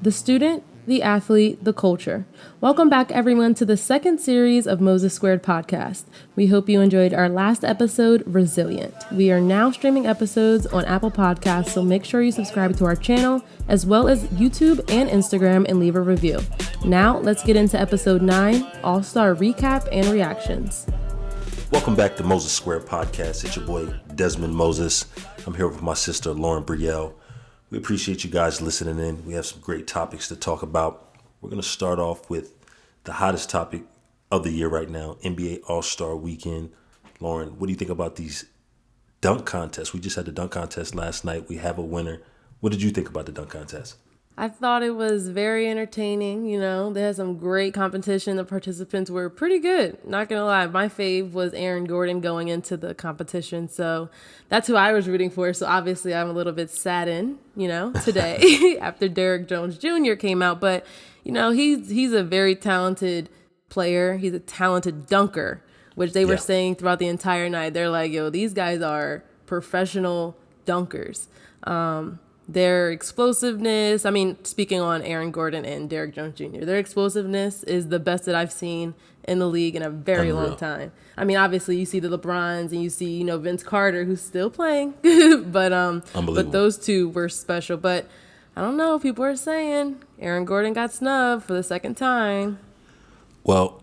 The student, the athlete, the culture. Welcome back, everyone, to the second series of Moses Squared podcast. We hope you enjoyed our last episode, Resilient. We are now streaming episodes on Apple Podcasts, so make sure you subscribe to our channel, as well as YouTube and Instagram, and leave a review. Now, let's get into episode 9, All-Star Recap and Reactions. Welcome back to Moses Squared podcast. It's your boy, Dezman Moses. I'm here with my sister, Lauren Brielle. We appreciate you guys listening in. We have some great topics to talk about. We're going to start off with the hottest topic of the year right now, NBA All-Star Weekend. Lauren, what do you think about these dunk contests? We just had the dunk contest last night. We have a winner. What did you think about the dunk contest? I thought it was very entertaining. They had some great competition. The participants were pretty good. Not going to lie. My fave was Aaron Gordon going into the competition. So that's who I was rooting for. So obviously I'm a little bit saddened, today after Derrick Jones Jr. came out. But, he's a very talented player. He's a talented dunker, which they were saying throughout the entire night. They're like, these guys are professional dunkers. Their explosiveness, speaking on Aaron Gordon and Derrick Jones Jr., their explosiveness is the best that I've seen in the league in a very long time. Obviously you see the LeBrons and you see, Vince Carter, who's still playing, but those two were special. But I don't know, people are saying Aaron Gordon got snubbed for the second time. Well,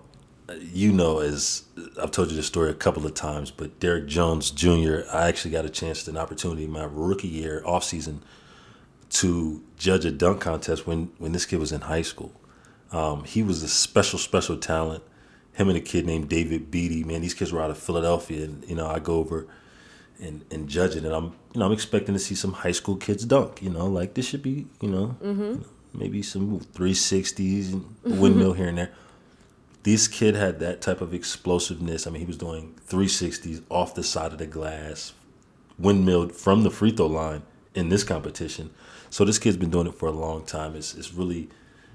as I've told you this story a couple of times, but Derrick Jones Jr., I actually got an opportunity in my rookie year, offseason, to judge a dunk contest when this kid was in high school. He was a special talent. Him and a kid named David Beatty, man, these kids were out of Philadelphia, and I go over and judge it, and I'm expecting to see some high school kids dunk. Like this should be, maybe some 360s and a windmill here and there. This kid had that type of explosiveness. He was doing 360s off the side of the glass, windmilled from the free throw line in this competition. So this kid's been doing it for a long time. It's really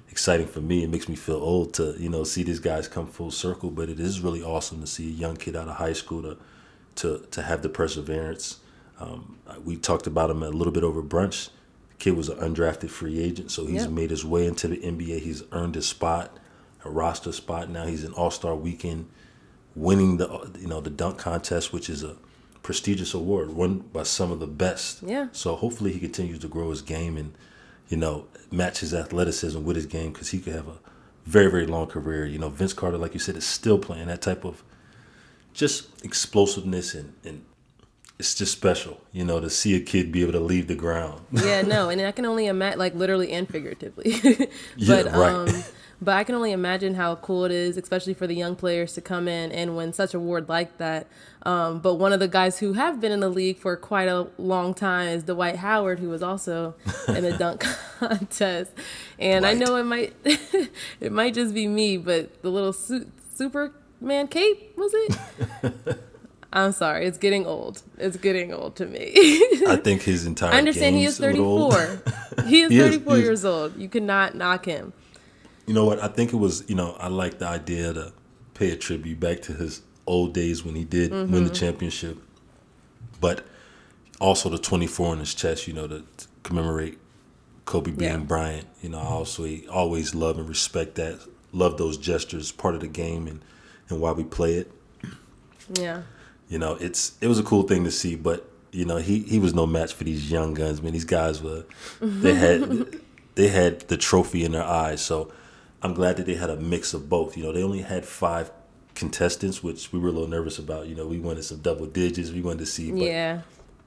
exciting for me. It makes me feel old to, see these guys come full circle. But it is really awesome to see a young kid out of high school to have the perseverance. We talked about him a little bit over brunch. The kid was an undrafted free agent, so he's made his way into the NBA. He's earned his spot, a roster spot. Now he's in All-Star Weekend, winning the dunk contest, which is a prestigious award won by some of the best. Yeah. So hopefully he continues to grow his game and, match his athleticism with his game, because he could have a very, very long career. Vince Carter, like you said, is still playing that type of just explosiveness, and it's just special, to see a kid be able to leave the ground. Yeah, no, and I can only imagine, like literally and figuratively. Right. But I can only imagine how cool it is, especially for the young players to come in and win such an award like that. But one of the guys who have been in the league for quite a long time is Dwight Howard, who was also in the dunk contest. And Dwight. I know it might just be me, but the little Superman cape, was it? I'm sorry, it's getting old. It's getting old to me. I think his entire I understand he is 34. He is 34 years old. You cannot knock him. You know what? I think it was, I like the idea to pay a tribute back to his old days when he did win the championship. But also the 24 on his chest, to commemorate Kobe being Bryant. I also always love and respect that. Love those gestures, part of the game and why we play it. Yeah. It was a cool thing to see, but, he was no match for these young guns, man. These guys they had the trophy in their eyes. So I'm glad that they had a mix of both. They only had 5 contestants, which we were a little nervous about. We wanted some double digits. We wanted to see, but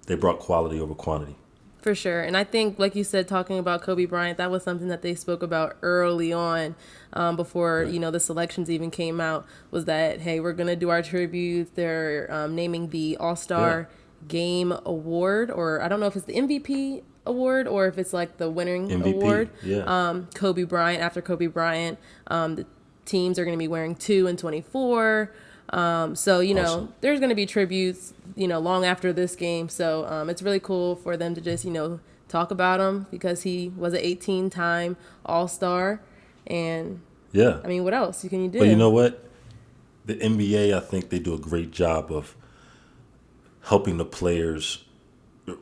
they brought quality over quantity. For sure. And I think, like you said, talking about Kobe Bryant, that was something that they spoke about early on before, the selections even came out, was that, hey, we're going to do our tributes. They're naming the All-Star Game Award, or I don't know if it's the MVP award or if it's like the winning MVP, award. Yeah. Kobe Bryant, after Kobe Bryant, the teams are going to be wearing 2 and 24. So, awesome. There's going to be tributes, long after this game. So it's really cool for them to just, talk about him, because he was an 18-time All-Star. And, what else can you do? But you know what? The NBA, I think they do a great job of helping the players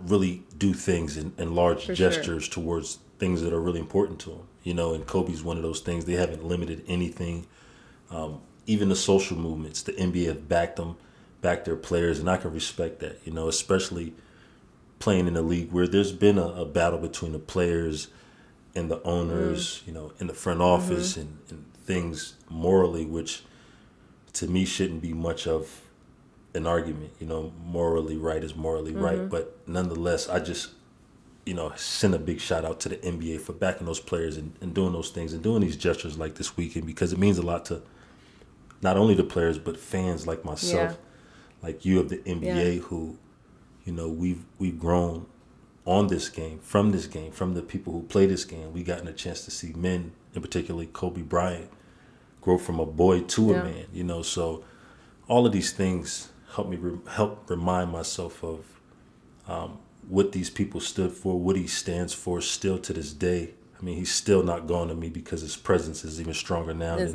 really do things in large For sure. gestures towards things that are really important to them. And Kobe's one of those things. They haven't limited anything. Even the social movements, the NBA have backed their players, and I can respect that. Especially playing in a league where there's been a battle between the players and the owners, in the front office and things morally, which to me shouldn't be much of an argument. Morally right is morally right, but nonetheless, I just send a big shout out to the NBA for backing those players and doing those things and doing these gestures like this weekend, because it means a lot to not only the players but fans like myself, like you of the NBA, who we've grown on this game, from the people who play this game. We gotten a chance to see men, in particularly Kobe Bryant, grow from a boy to a man. So all of these things help remind myself of what these people stood for, what he stands for still to this day. I mean, he's still not gone to me because his presence is even stronger now And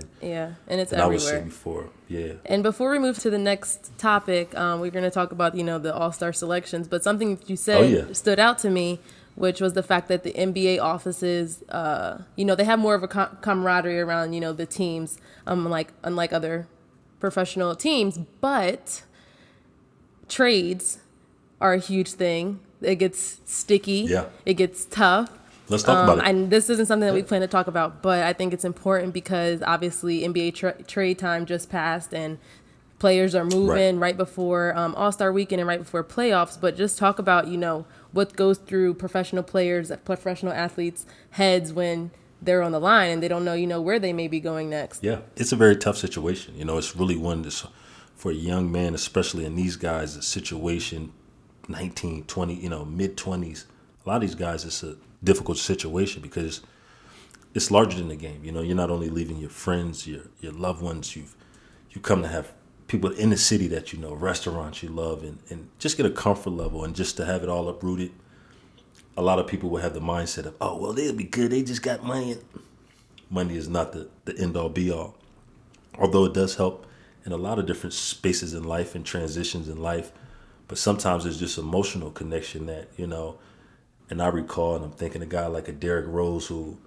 it's than I was everywhere. saying before. Yeah. And before we move to the next topic, we're going to talk about, the All-Star selections. But something that you said stood out to me, which was the fact that the NBA offices, they have more of a camaraderie around, the teams, unlike other professional teams. But trades are a huge thing. It gets sticky. Yeah. It gets tough. Let's talk about it. And this isn't something that we plan to talk about, but I think it's important because obviously NBA trade time just passed and players are moving right before All-Star weekend and right before playoffs. But just talk about, what goes through professional players, professional athletes' heads when they're on the line and they don't know, where they may be going next. Yeah, it's a very tough situation. It's really one that's, for a young man, especially in these guys, a situation, 19, 20, mid-20s. A lot of these guys, it's a difficult situation because it's larger than the game. You're not only leaving your friends, your loved ones, you come to have people in the city that restaurants you love, and just get a comfort level, and just to have it all uprooted. A lot of people will have the mindset of, oh, well, they'll be good. They just got money. Money is not the end all be all. Although it does help in a lot of different spaces in life and transitions in life. But sometimes there's just emotional connection that, and I recall, and I'm thinking a guy like a Derrick Rose who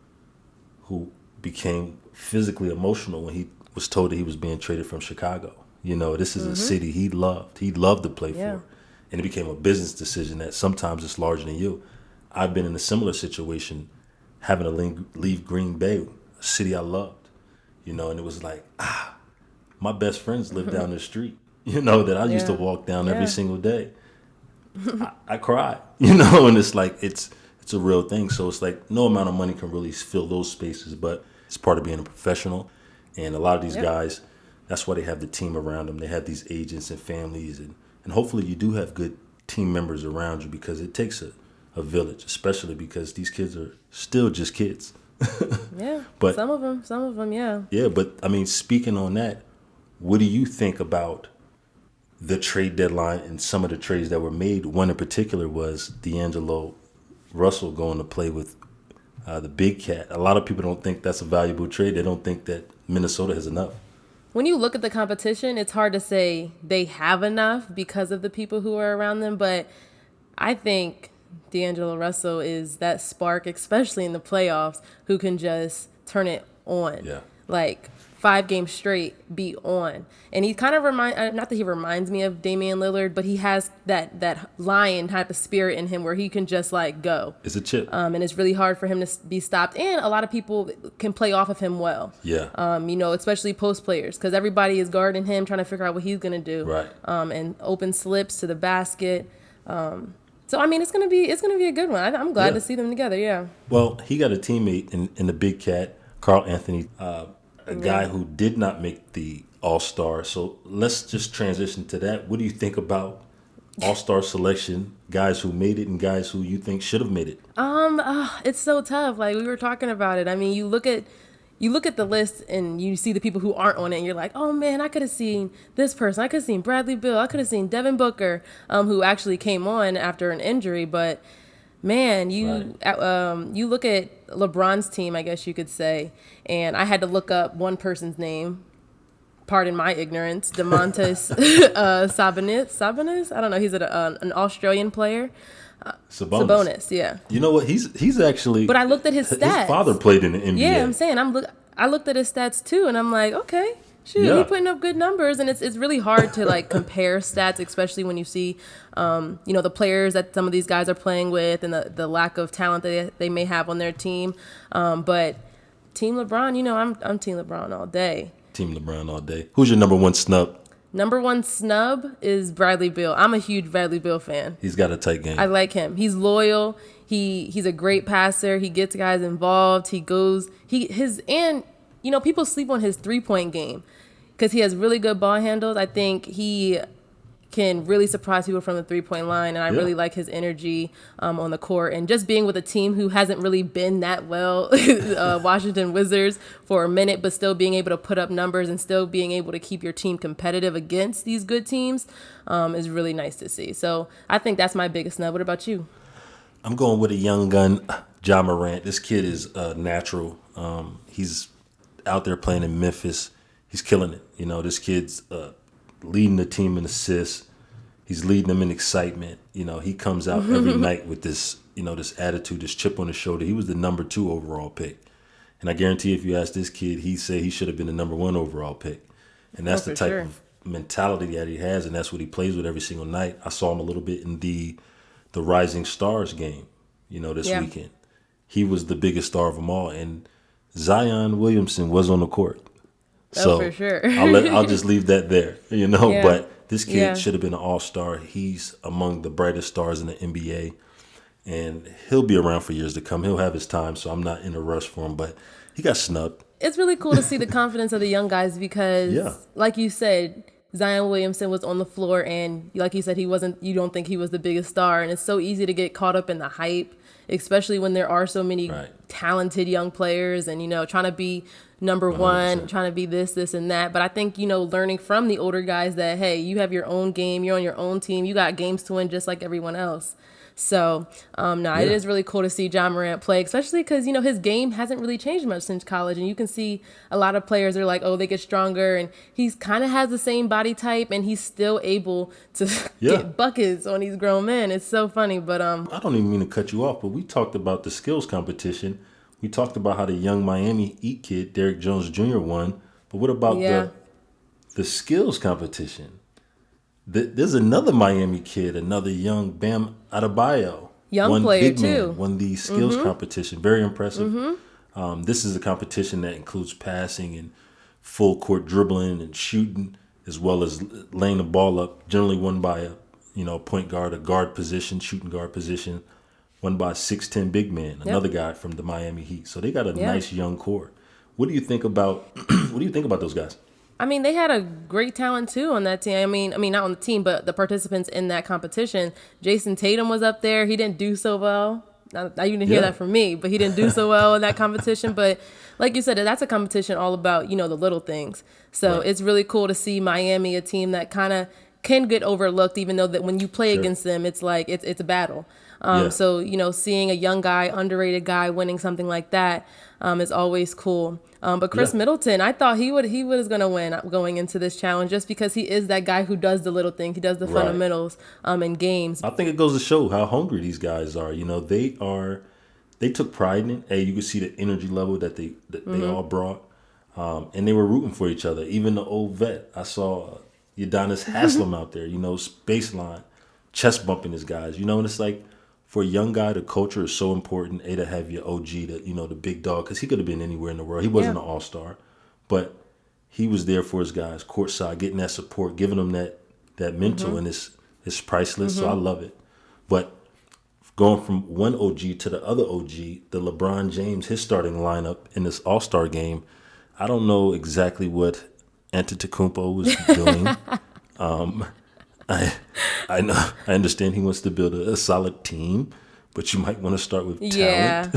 became physically emotional when he was told that he was being traded from Chicago. This is a city he loved. He loved to play for. And it became a business decision that sometimes it's larger than you. I've been in a similar situation, having to leave Green Bay, a city I loved, and it was like, my best friends live down the street, that I used to walk down every single day. I cried, and it's like, it's a real thing. So it's like no amount of money can really fill those spaces, but it's part of being a professional. And a lot of these guys, that's why they have the team around them. They have these agents and families, and hopefully you do have good team members around you, because it takes a village, especially because these kids are still just kids. But some of them, Yeah, but I mean, speaking on that, what do you think about the trade deadline and some of the trades that were made? One in particular was D'Angelo Russell going to play with the Big Cat. A lot of people don't think that's a valuable trade. They don't think that Minnesota has enough. When you look at the competition, it's hard to say they have enough because of the people who are around them. But I think D'Angelo Russell is that spark, especially in the playoffs, who can just turn it on. Yeah. Like 5 games straight, be on. And he kind of not that he reminds me of Damian Lillard, but he has that lion type of spirit in him where he can just like go. It's a chip. And it's really hard for him to be stopped. And a lot of people can play off of him well. Yeah. Especially post players, because everybody is guarding him, trying to figure out what he's going to do. Right. And open slips to the basket. So I mean, it's gonna be a good one. I'm glad to see them together. Yeah. Well, he got a teammate in the Big Cat, Carl Anthony, a guy who did not make the All-Star. So let's just transition to that. What do you think about All-Star selection? Guys who made it and guys who you think should have made it. It's so tough. Like we were talking about it. I mean, you look at the list and you see the people who aren't on it and you're like, oh man, I could have seen this person. I could have seen Bradley Beal. I could have seen Devin Booker, who actually came on after an injury. But man, you look at LeBron's team, I guess you could say, and I had to look up one person's name. Pardon my ignorance. Domantas Sabonis. I don't know. He's an Australian player. Sabonis. Sabonis, yeah. You know what? He's actually. But I looked at his stats. His father played in the NBA. Yeah, I'm saying I looked at his stats too, and I'm like, okay, shoot, Yeah. he putting up good numbers, and it's really hard to like compare stats, especially when you see, the players that some of these guys are playing with, and the lack of talent that they may have on their team. But Team LeBron, I'm Team LeBron all day. Team LeBron all day. Who's your number one snub? Number one snub is Bradley Beal. I'm a huge Bradley Beal fan. He's got a tight game. I like him. He's loyal. He's a great passer. He gets guys involved. People sleep on his 3-point game because he has really good ball handles. I think he can really surprise people from the 3-point line, and I really like his energy on the court, and just being with a team who hasn't really been that well, Washington Wizards, for a minute, but still being able to put up numbers and still being able to keep your team competitive against these good teams is really nice to see. So I think that's my biggest snub. What about you? I'm going with a young gun, Ja Morant. This kid is natural. He's out there playing in Memphis. He's killing it. This kid's leading the team in assists. He's leading them in excitement. He comes out every night with this, this attitude, this chip on his shoulder. He was the number 2 overall pick. And I guarantee if you ask this kid, he'd say he should have been the number 1 overall pick. And that's the type of mentality that he has, and that's what he plays with every single night. I saw him a little bit in the Rising Stars game, this weekend. He was the biggest star of them all. And Zion Williamson was on the court. So for sure. I'll just leave that there, Yeah. But this kid should have been an all-star. He's among the brightest stars in the NBA, and he'll be around for years to come. He'll have his time, so I'm not in a rush for him, but he got snubbed. It's really cool to see the confidence of the young guys because, like you said, Zion Williamson was on the floor, and like you said, you don't think he was the biggest star, and it's so easy to get caught up in the hype, especially when there are so many talented young players and, trying to be number 100%. Trying to be this, and that. But I think, learning from the older guys that, hey, you have your own game, you're on your own team, you got games to win just like everyone else. So, it is really cool to see Ja Morant play, especially because, his game hasn't really changed much since college. And you can see a lot of players are like, oh, they get stronger. And he's kind of has the same body type, and he's still able to get buckets on these grown men. It's so funny. But I don't even mean to cut you off, but we talked about the skills competition. We talked about how the young Miami Heat kid, Derrick Jones Jr., won. But what about the skills competition? There's another Miami kid, another young Bam Adebayo. Young player, too. Won the skills competition. Very impressive. This is a competition that includes passing and full court dribbling and shooting, as well as laying the ball up, generally won by a point guard, a guard position, shooting guard position, won by a 6'10" big man, another guy from the Miami Heat. So they got a nice young core. What do you think about those guys? I mean, they had a great talent too on that team. I mean, not on the team, but the participants in that competition. Jason Tatum was up there. He didn't do so well. Now you didn't hear that from me, but he didn't do so well in that competition. But like you said, that's a competition all about, the little things. So it's really cool to see Miami, a team that kind of can get overlooked, even though that when you play against them, it's like it's a battle. So, seeing a young guy, underrated guy winning something like that is always cool. But Chris Middleton, I thought he was going to win going into this challenge just because he is that guy who does the little thing. He does the fundamentals in games. I think it goes to show how hungry these guys are. They took pride in it. Hey, you could see the energy level that they all brought. And they were rooting for each other. Even the old vet. I saw Udonis Haslem out there, baseline, chest bumping his guys. And it's like, for a young guy, the culture is so important. To have your OG, the big dog, because he could have been anywhere in the world. He wasn't an all-star, but he was there for his guys, courtside, getting that support, giving them that mental, and it's priceless. So I love it. But going from one OG to the other OG, the LeBron James, his starting lineup in this all-star game, I don't know exactly what Antetokounmpo was doing. I know. I understand he wants to build a solid team, but you might want to start with talent.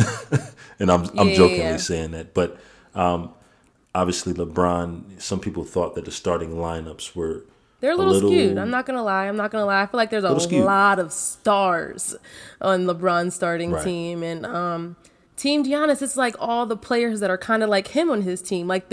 And I'm jokingly saying that, but obviously LeBron. Some people thought that the starting lineups they're a little skewed. I'm not gonna lie. I feel like there's a lot of stars on LeBron's starting team, and Team Giannis, it's like all the players that are kind of like him on his team. Like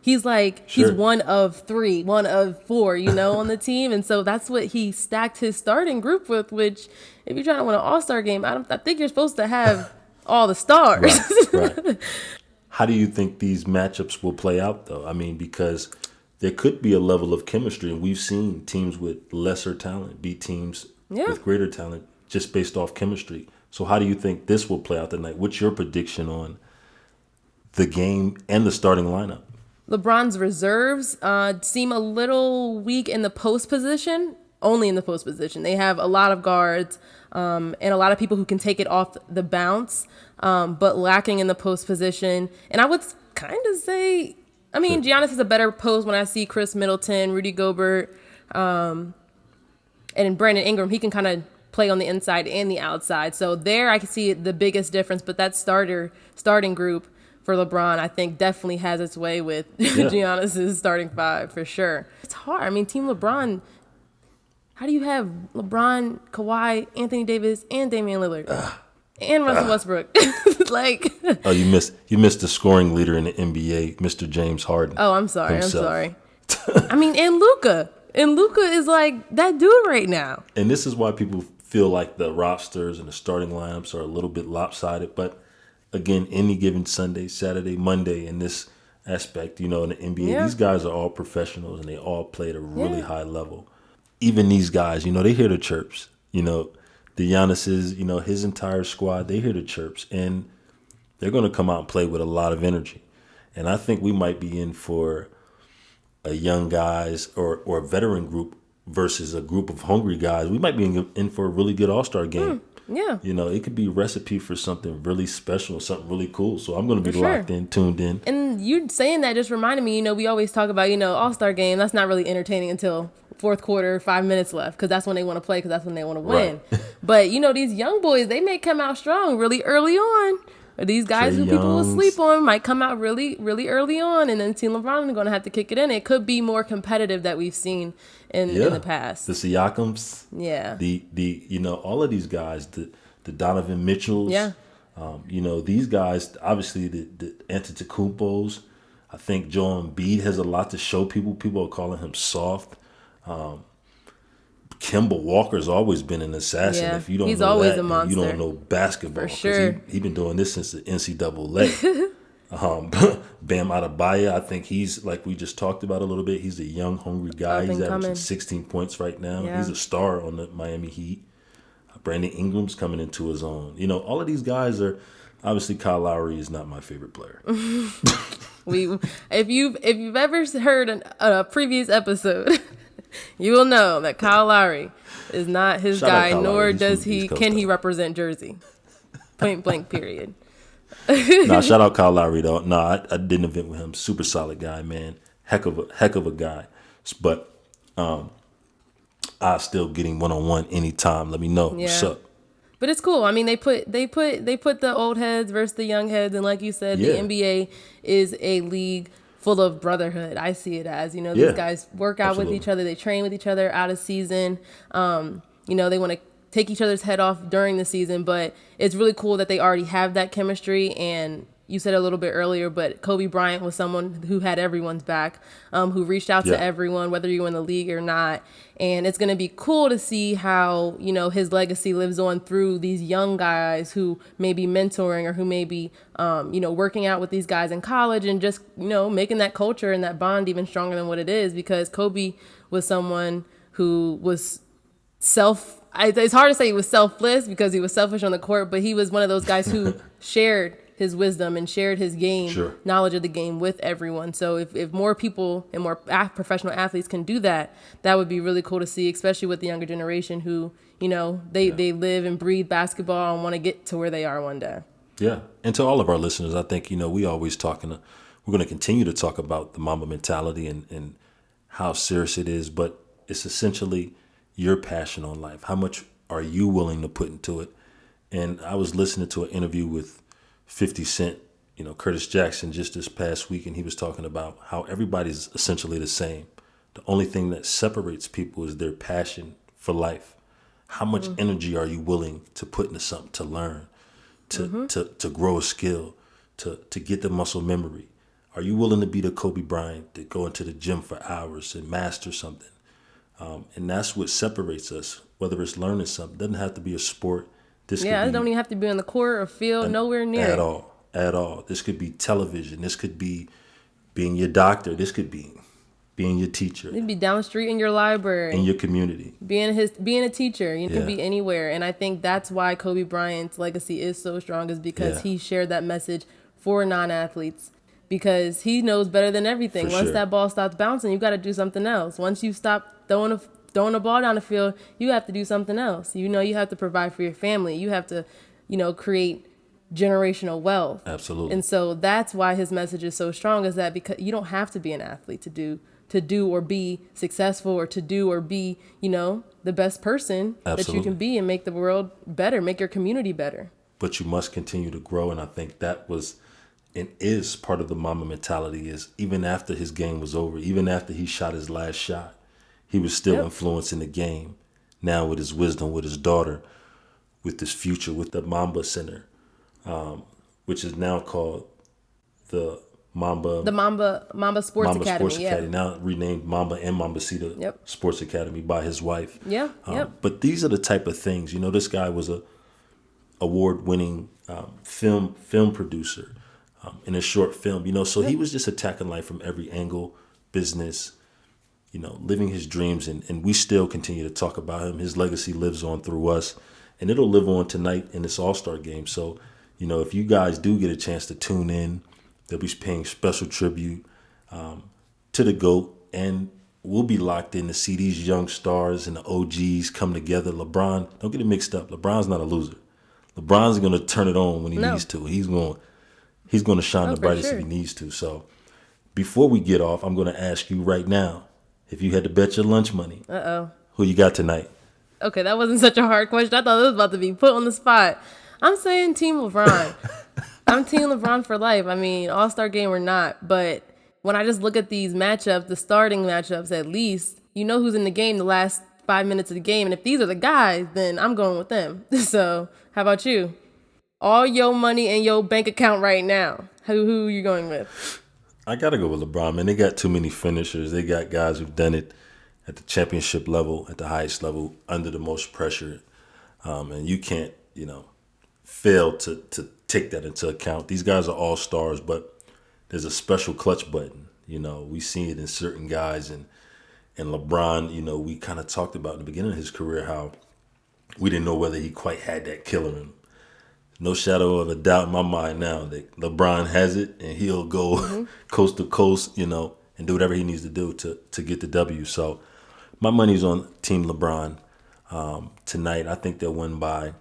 he's Sure. one of three, one of four, on the team. And so that's what he stacked his starting group with, which if you're trying to win an all-star game, I think you're supposed to have all the stars. Right, right. How do you think these matchups will play out, though? I mean, because there could be a level of chemistry, and we've seen teams with lesser talent beat teams Yeah. with greater talent just based off chemistry. So how do you think this will play out tonight? What's your prediction on the game and the starting lineup? LeBron's reserves seem a little weak in the post position, only in the post position. They have a lot of guards and a lot of people who can take it off the bounce, but lacking in the post position. And I would kind of say, I mean, Sure. Giannis is a better post when I see Chris Middleton, Rudy Gobert, and Brandon Ingram. He can kind of play on the inside and the outside. So there I can see the biggest difference. But that starting group for LeBron, I think definitely has its way with Giannis's starting five for sure. It's hard. I mean, Team LeBron, how do you have LeBron, Kawhi, Anthony Davis, and Damian Lillard? And Russell Westbrook? Like, Oh, you missed the scoring leader in the NBA, Mr. James Harden. oh, I'm sorry. himself. I'm sorry. I mean, and Luka. And Luka is like that dude right now. And this is why people feel like the rosters and the starting lineups are a little bit lopsided. But again, any given Sunday, Saturday, Monday, in this aspect, in the NBA, Yeah. these guys are all professionals and they all play at a really Yeah. high level. Even these guys, they hear the chirps. The Giannis's, his entire squad, they hear the chirps. And they're going to come out and play with a lot of energy. And I think we might be in for a young guys or a veteran group versus a group of hungry guys. We might be in for a really good all-star game. Yeah. It could be a recipe for something really special, something really cool. So I'm going to be For sure. locked in, tuned in. And you saying that just reminded me, we always talk about, All-Star game. That's not really entertaining until fourth quarter, 5 minutes left, because that's when they want to play, because that's when they want to win. Right. But, these young boys, they may come out strong really early on. Or these guys Trae who people will Youngs. sleep on might come out really, really early on, and then Team LeBron is going to have to kick it in. It could be more competitive that we've seen in the past. The Siakams, Yeah. all of these guys, the Donovan Mitchells, Yeah. These guys, obviously the Antetokounmpos. I think Joel Embiid has a lot to show people. People are calling him soft. Kemba Walker's always been an assassin. Yeah, If you don't he's know always that, a then you monster. don't know basketball. For 'Cause sure. He's been doing this since the NCAA. Bam Adebayo, I think he's, like we just talked about a little bit, he's a young, hungry guy. Up and He's averaging coming. 16 points right now. Yeah. He's a star on the Miami Heat. Brandon Ingram's coming into his own. All of these guys are, obviously Kyle Lowry is not my favorite player. If you've ever heard a previous episode, you will know that Kyle Lowry is not his Shout out guy, Kyle nor Lowry. He's does from the East Coast, can he though. represent Jersey. Point blank. Period. Nah, shout out Kyle Lowry though. Nah, I did an event with him. Super solid guy, man. Heck of a guy. But I still getting one-on-one anytime. Let me know. What's Yeah. up? But it's cool. I mean, they put the old heads versus the young heads, and like you said, Yeah. the NBA is a league full of brotherhood. I see it as Yeah. these guys work out Absolutely. with each other, they train with each other out of season. They want to take each other's head off during the season, but it's really cool that they already have that chemistry. And you said a little bit earlier, but Kobe Bryant was someone who had everyone's back, who reached out Yeah. to everyone, whether you're in the league or not. And it's going to be cool to see how, his legacy lives on through these young guys who may be mentoring or who may be, working out with these guys in college and just, making that culture and that bond even stronger than what it is, because Kobe was someone who was it's hard to say he was selfless because he was selfish on the court, but he was one of those guys who shared his wisdom and shared his game, Sure. knowledge of the game with everyone. So if more people and more professional athletes can do that, that would be really cool to see, especially with the younger generation who, they live and breathe basketball and want to get to where they are one day. Yeah. And to all of our listeners, I think, we always we're going to continue to talk about the Mamba mentality and how serious it is, but it's essentially your passion on life. How much are you willing to put into it? And I was listening to an interview with 50 Cent, Curtis Jackson just this past week, and he was talking about how everybody's essentially the same. The only thing that separates people is their passion for life. How much energy are you willing to put into something to learn? to grow a skill, to get the muscle memory? Are you willing to be the Kobe Bryant that go into the gym for hours and master something? And that's what separates us, whether it's learning something. It doesn't have to be a sport. This Yeah, could it be don't even have to be on the court or field, nowhere near. at all. This could be television. This could be being your doctor. This could be being your teacher. You'd be down the street in your library. In your community. Being a teacher. You can be anywhere. And I think that's why Kobe Bryant's legacy is so strong, is because he shared that message for non-athletes. Because he knows better than everything. Once that ball stops bouncing, you got to do something else. Once you stop throwing a ball down the field, you have to do something else. You have to provide for your family. You have to, create generational wealth. Absolutely. And so that's why his message is so strong, is that because you don't have to be an athlete to do or be successful, or to do or be, the best person that you can be and make the world better, make your community better. But you must continue to grow. And I think that was and is part of the Mamba mentality, is even after his game was over, even after he shot his last shot, he was still influencing the game. Now with his wisdom, with his daughter, with his future, with the Mamba Center, which is now called the Mamba Sports Academy. Now renamed Mamba and Mambacita Sports Academy by his wife. But these are the type of things, this guy was a award-winning film producer in a short film, so he was just attacking life from every angle, business, living his dreams, and we still continue to talk about him. His legacy lives on through us, and it'll live on tonight in this All-Star game. So, if you guys do get a chance to tune in, they'll be paying special tribute to the GOAT, and we'll be locked in to see these young stars and the OGs come together. LeBron, don't get it mixed up. LeBron's not a loser. LeBron's going to turn it on when he needs to. He's going to shine the brightest if he needs to. So before we get off, I'm going to ask you right now, if you had to bet your lunch money, who you got tonight? Okay, that wasn't such a hard question. I thought it was about to be put on the spot. I'm saying Team LeBron. I'm Team LeBron for life. I mean, All-Star game or not, but when I just look at these matchups, the starting matchups at least, who's in the game the last 5 minutes of the game. And if these are the guys, then I'm going with them. So how about you? All your money in your bank account right now. Who are you going with? I got to go with LeBron, man. They got too many finishers. They got guys who've done it at the championship level, at the highest level, under the most pressure. And you can't, fail to take that into account. These guys are all stars, but there's a special clutch button. We see it in certain guys. And LeBron, we kind of talked about in the beginning of his career how we didn't know whether he quite had that killer in him. No shadow of a doubt in my mind now that LeBron has it, and he'll go coast to coast, and do whatever he needs to do to get the W. So my money's on Team LeBron tonight. I think they'll win by,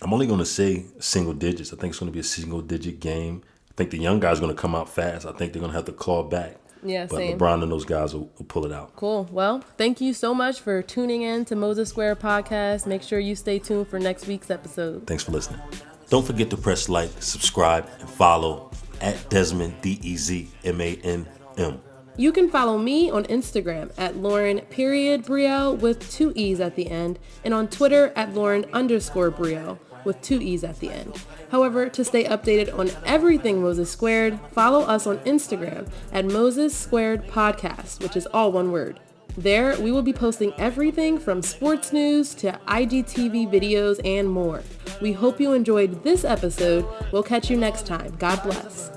I'm only going to say single digits. I think it's going to be a single-digit game. I think the young guys are going to come out fast. I think they're going to have to claw back. Yeah, but same. LeBron and those guys will pull it out. Cool. Well, thank you so much for tuning in to Moses Square Podcast. Make sure you stay tuned for next week's episode. Thanks for listening. Don't forget to press like, subscribe, and follow at Dezman, DEZMANM. You can follow me on Instagram at Lauren.Brielle with 2 E's at the end, and on Twitter at Lauren_Brielle with 2 E's at the end. However, to stay updated on everything Moses Squared, follow us on Instagram at Moses Squared Podcast, which is all one word. There, we will be posting everything from sports news to IGTV videos and more. We hope you enjoyed this episode. We'll catch you next time. God bless.